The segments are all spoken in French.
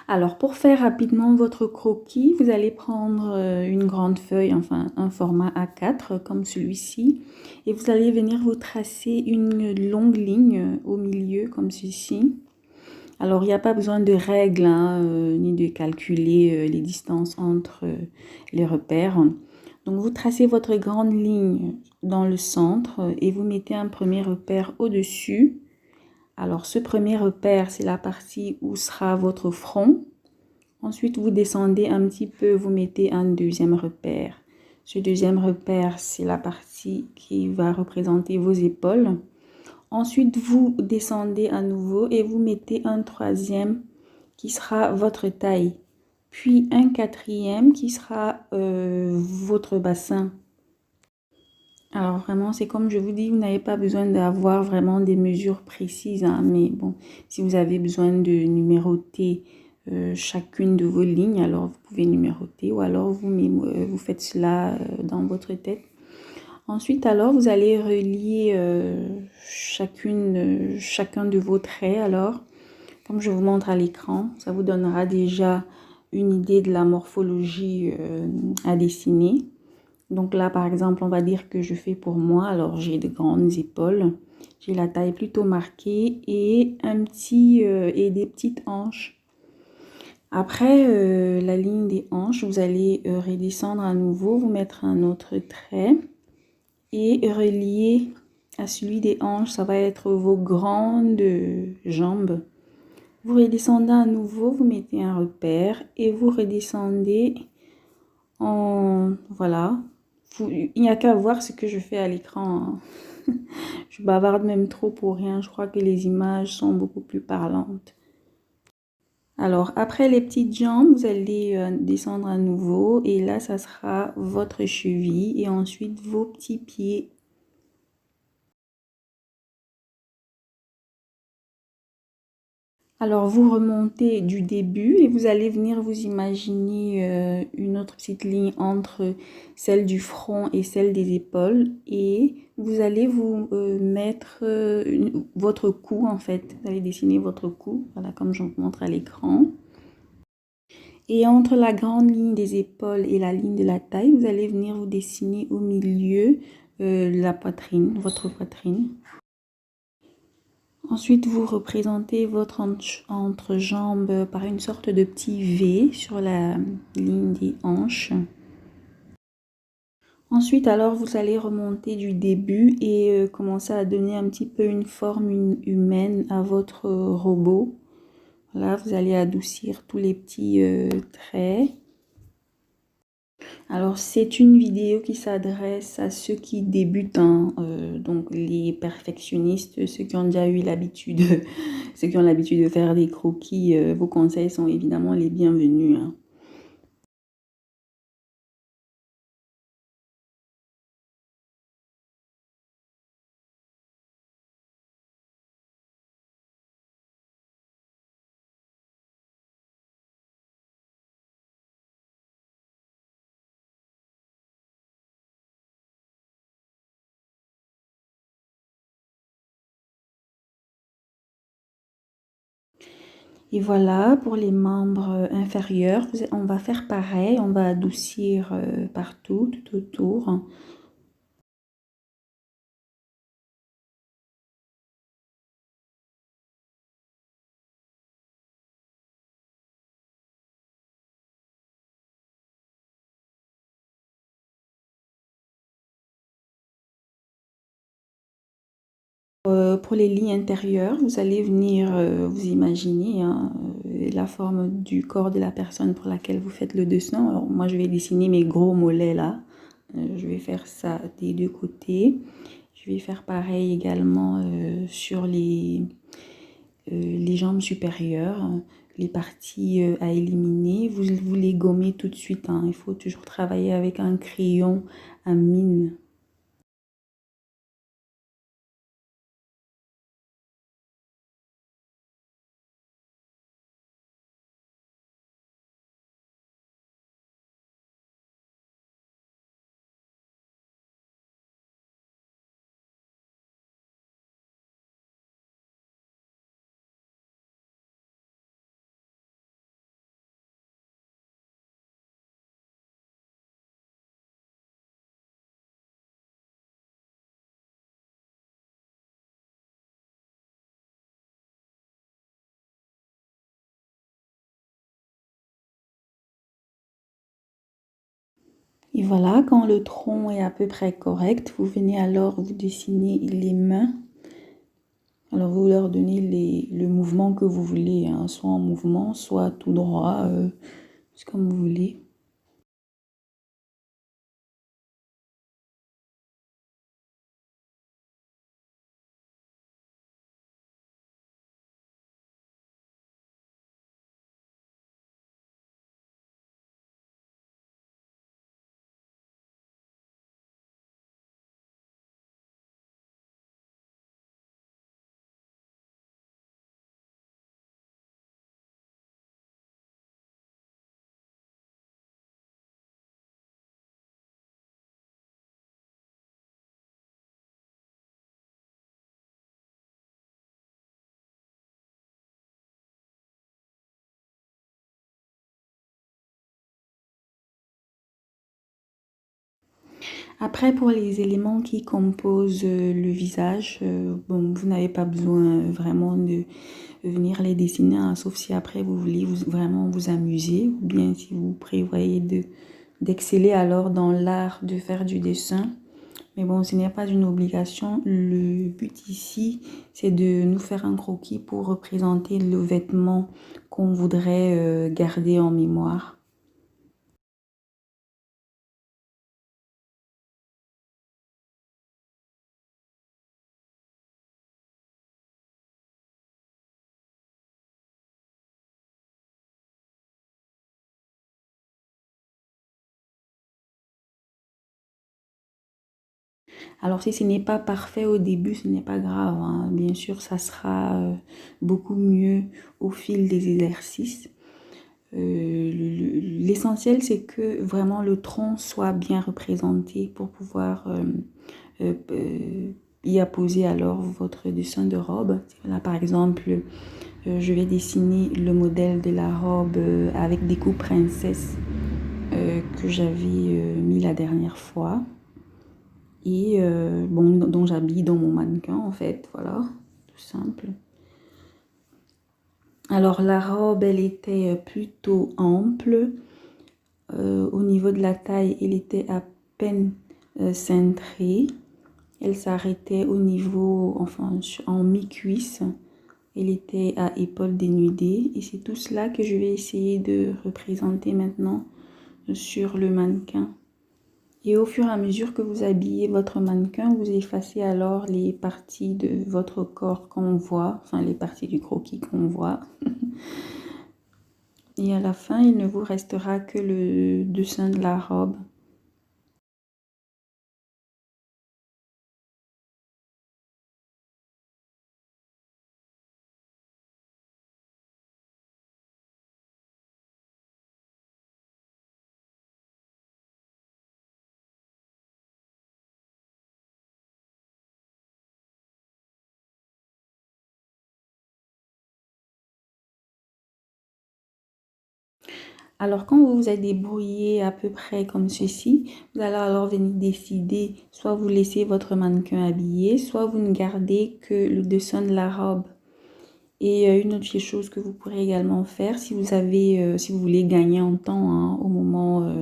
Alors, pour faire rapidement votre croquis, vous allez prendre une grande feuille, enfin un format A4 comme celui-ci, et vous allez venir vous tracer une longue ligne au milieu comme ceci. Alors, il n'y a pas besoin de règles, hein, ni de calculer les distances entre les repères. Donc, vous tracez votre grande ligne dans le centre et vous mettez un premier repère au-dessus. Alors, ce premier repère, c'est la partie où sera votre front. Ensuite, vous descendez un petit peu, vous mettez un deuxième repère. Ce deuxième repère, c'est la partie qui va représenter vos épaules. Ensuite, vous descendez à nouveau et vous mettez un troisième qui sera votre taille. Puis un quatrième qui sera votre bassin. Alors vraiment, c'est comme je vous dis, vous n'avez pas besoin d'avoir vraiment des mesures précises, hein, mais bon, si vous avez besoin de numéroter chacune de vos lignes, alors vous pouvez numéroter ou alors vous faites cela dans votre tête. Ensuite, alors, vous allez relier chacun de vos traits. Alors, comme je vous montre à l'écran, ça vous donnera déjà une idée de la morphologie à dessiner. Donc là, par exemple, on va dire que je fais pour moi. Alors, j'ai de grandes épaules. J'ai la taille plutôt marquée et et des petites hanches. Après la ligne des hanches, vous allez redescendre à nouveau, vous mettre un autre trait et relier à celui des hanches. Ça va être vos grandes jambes. Vous redescendez à nouveau, vous mettez un repère et vous redescendez voilà. Il n'y a qu'à voir ce que je fais à l'écran. Je bavarde même trop pour rien. Je crois que les images sont beaucoup plus parlantes. Alors, après les petites jambes, vous allez descendre à nouveau. Et là, ça sera votre cheville. Et ensuite, vos petits pieds. Alors, vous remontez du début et vous allez venir vous imaginer une autre petite ligne entre celle du front et celle des épaules. Et vous allez vous mettre votre cou, en fait. Vous allez dessiner votre cou, voilà, comme je vous montre à l'écran. Et entre la grande ligne des épaules et la ligne de la taille, vous allez venir vous dessiner au milieu la poitrine, votre poitrine. Ensuite, vous représentez votre entrejambe par une sorte de petit V sur la ligne des hanches. Ensuite, alors, vous allez remonter du début et commencer à donner un petit peu une forme humaine à votre robot. Là, vous allez adoucir tous les petits traits. Alors, c'est une vidéo qui s'adresse à ceux qui débutent, hein, donc les perfectionnistes, ceux qui ont déjà eu l'habitude, ceux qui ont l'habitude de faire des croquis. Vos conseils sont évidemment les bienvenus, hein. Et voilà, pour les membres inférieurs, on va faire pareil, on va adoucir partout, tout autour. Pour les lignes intérieures, vous allez venir vous imaginer, hein, la forme du corps de la personne pour laquelle vous faites le dessin. Alors moi, je vais dessiner mes gros mollets là. Je vais faire ça des deux côtés. Je vais faire pareil également sur les jambes supérieures, les parties à éliminer. Vous les gommez tout de suite, hein. Il faut toujours travailler avec un crayon à mine. Et voilà, quand le tronc est à peu près correct, vous venez alors vous dessiner les mains. Alors vous leur donnez le mouvement que vous voulez, hein, soit en mouvement, soit tout droit, c'est comme vous voulez. Après, pour les éléments qui composent le visage, bon, vous n'avez pas besoin vraiment de venir les dessiner, hein, sauf si après vous voulez vraiment vous amuser, ou bien si vous prévoyez d'exceller alors dans l'art de faire du dessin. Mais bon, ce n'est pas une obligation. Le but ici, c'est de nous faire un croquis pour représenter le vêtement qu'on voudrait garder en mémoire. Alors si ce n'est pas parfait au début, ce n'est pas grave, hein. Bien sûr, ça sera beaucoup mieux au fil des exercices. L'essentiel, c'est que vraiment le tronc soit bien représenté pour pouvoir y apposer alors votre dessin de robe. Là, par exemple, je vais dessiner le modèle de la robe avec des coupes princesse que j'avais mis la dernière fois. Et bon, dont j'habille dans mon mannequin en fait, voilà, tout simple. Alors la robe, elle était plutôt ample. Au niveau de la taille, elle était à peine cintrée. Elle s'arrêtait au niveau, enfin, en mi-cuisse. Elle était à épaules dénudées. Et c'est tout cela que je vais essayer de représenter maintenant sur le mannequin. Et au fur et à mesure que vous habillez votre mannequin, vous effacez alors les parties de votre corps qu'on voit, enfin les parties du croquis qu'on voit. Et à la fin, il ne vous restera que le dessin de la robe. Alors quand vous vous êtes débrouillé à peu près comme ceci, vous allez alors venir décider, soit vous laissez votre mannequin habillé, soit vous ne gardez que le dessin de la robe. Et une autre chose que vous pourrez également faire, si vous avez, si vous voulez gagner en temps, hein, au moment,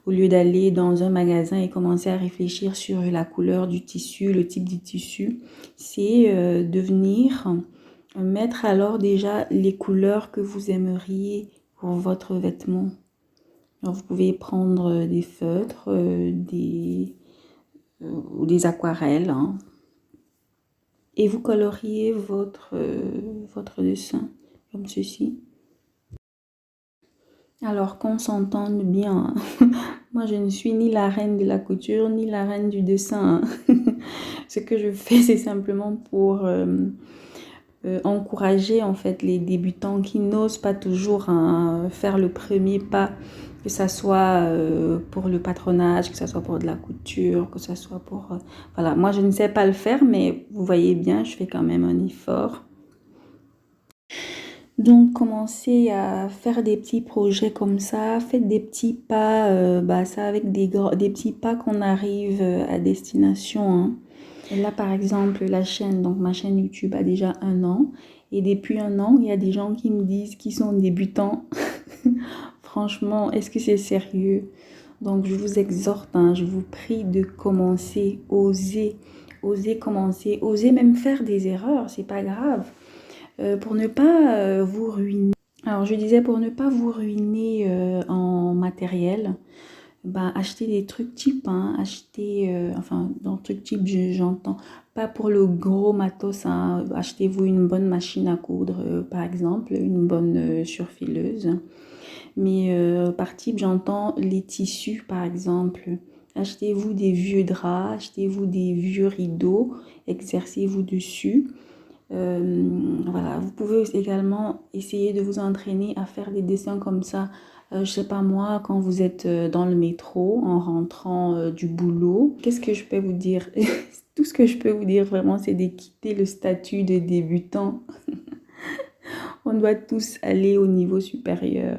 au lieu d'aller dans un magasin et commencer à réfléchir sur la couleur du tissu, le type du tissu, c'est de venir mettre alors déjà les couleurs que vous aimeriez pour votre vêtement. Alors vous pouvez prendre des feutres, ou des aquarelles, hein, et vous coloriez votre dessin comme ceci. Alors qu'on s'entende bien, hein. Moi je ne suis ni la reine de la couture ni la reine du dessin, hein. Ce que je fais, c'est simplement pour encourager en fait les débutants qui n'osent pas toujours, hein, faire le premier pas, que ça soit pour le patronage, que ça soit pour de la couture, que ça soit pour... voilà, moi je ne sais pas le faire, mais vous voyez bien, je fais quand même un effort. Donc commencez à faire des petits projets comme ça, faites des petits pas, ça avec des petits pas qu'on arrive à destination, hein. Et là par exemple la chaîne, donc ma chaîne YouTube a déjà 1 an. Et depuis 1 an, il y a des gens qui me disent qu'ils sont débutants. Franchement, est-ce que c'est sérieux? Donc, je vous exhorte, hein, je vous prie de commencer, osez commencer, osez même faire des erreurs, c'est pas grave, pour ne pas vous ruiner. Alors, je disais pour ne pas vous ruiner en matériel, bah, achetez des trucs cheap, hein, achetez, enfin, dans trucs cheap, j'entends, pas pour le gros matos, hein, achetez-vous une bonne machine à coudre, par exemple, une bonne surfileuse. Mais par type, j'entends les tissus, par exemple. Achetez-vous des vieux draps, achetez-vous des vieux rideaux, exercez-vous dessus. Voilà, vous pouvez également essayer de vous entraîner à faire des dessins comme ça. Je sais pas moi, quand vous êtes dans le métro, en rentrant du boulot. Qu'est-ce que je peux vous dire? Tout ce que je peux vous dire vraiment, c'est de quitter le statut de débutant. On doit tous aller au niveau supérieur.